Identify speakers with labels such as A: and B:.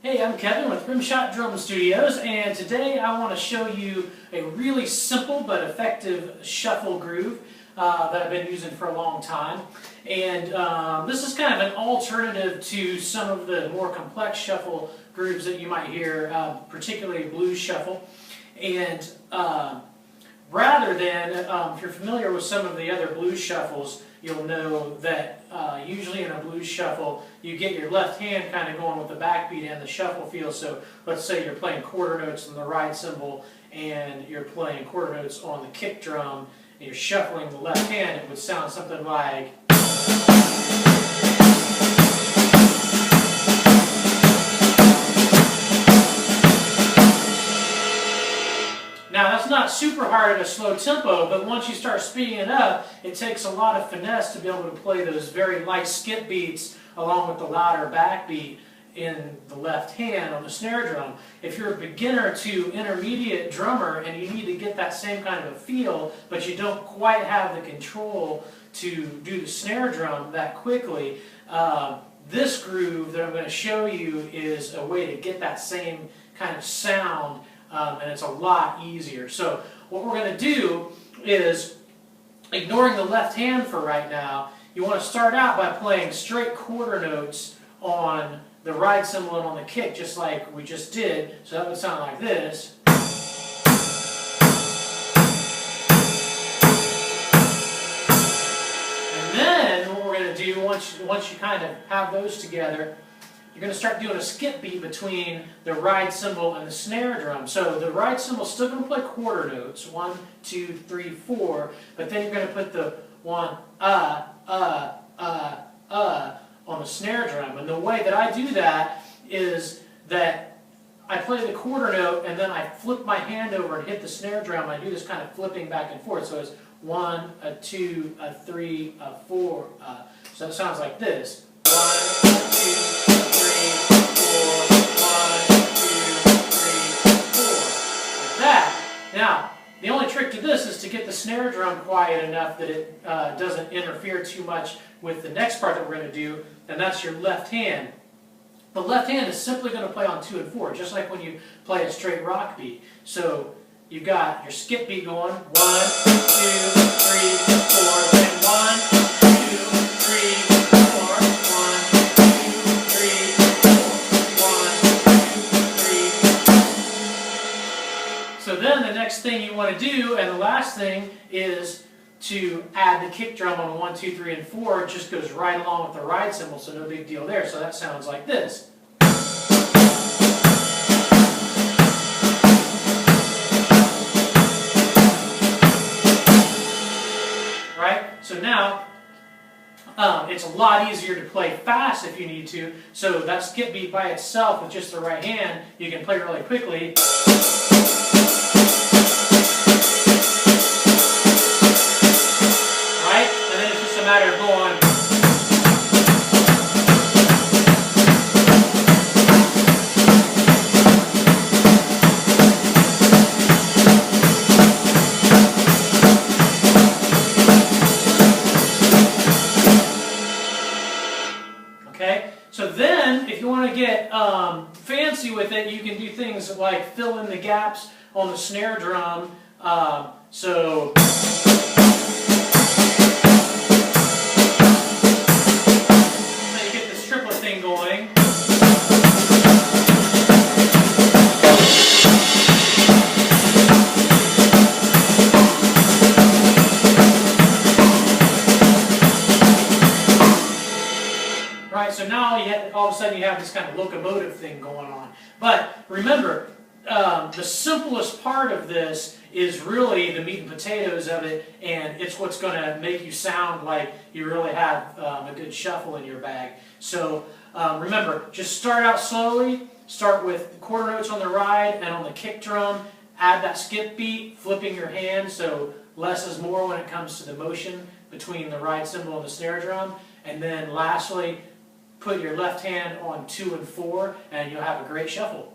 A: Hey, I'm Kevin with Rimshot Drum Studios, and today I want to show you a really simple but effective shuffle groove that I've been using for a long time. And this is kind of an alternative to some of the more complex shuffle grooves that you might hear, particularly blues shuffle. And rather than, if you're familiar with some of the other blues shuffles, you'll know that usually in a blues shuffle, you get your left hand kind of going with the backbeat and the shuffle feel. So let's say you're playing quarter notes on the ride cymbal and you're playing quarter notes on the kick drum and you're shuffling the left hand, it would sound something like... Now that's not super hard at a slow tempo, but once you start speeding it up, it takes a lot of finesse to be able to play those very light skip beats along with the louder backbeat in the left hand on the snare drum. If you're a beginner to intermediate drummer and you need to get that same kind of a feel, but you don't quite have the control to do the snare drum that quickly, this groove that I'm going to show you is a way to get that same kind of sound. And it's a lot easier. So what we're going to do is, ignoring the left hand for right now, you want to start out by playing straight quarter notes on the ride cymbal and on the kick, just like we just did. So that would sound like this. And then what we're going to do, once you kind of have those together, you're going to start doing a skip beat between the ride cymbal and the snare drum. So the ride cymbal is still going to play quarter notes, 1, 2, 3, 4, but then you're going to put the 1, on the snare drum. And the way that I do that is that I play the quarter note and then I flip my hand over and hit the snare drum. I do this kind of flipping back and forth. So it's 1, 2, 3, 4. So it sounds like this. 1, 2, 3, 4, 1, 2, 3, 4. Like that. Now, the only trick to this is to get the snare drum quiet enough that it doesn't interfere too much with the next part that we're going to do, and that's your left hand. The left hand is simply going to play on 2 and 4, just like when you play a straight rock beat. So you've got your skip beat going, 1, 2, 3, 4, then 1, 2, 3, 4. So then the next thing you want to do, and the last thing, is to add the kick drum on 1, 2, 3, and 4. It just goes right along with the ride cymbal, so no big deal there. So that sounds like this. Right? So now, it's a lot easier to play fast if you need to. So that skip beat by itself with just the right hand, you can play really quickly. Matter of going. Okay, so then if you want to get fancy with it, you can do things like fill in the gaps on the snare drum. So going. Right, so now all of a sudden you have this kind of locomotive thing going on. But remember, the simplest part of this is really the meat and potatoes of it, and it's what's going to make you sound like you really have a good shuffle in your bag. So remember, just start out slowly, start with quarter notes on the ride and on the kick drum, add that skip beat, flipping your hand, so less is more when it comes to the motion between the ride cymbal and the snare drum, and then lastly, put your left hand on 2 and 4, and you'll have a great shuffle.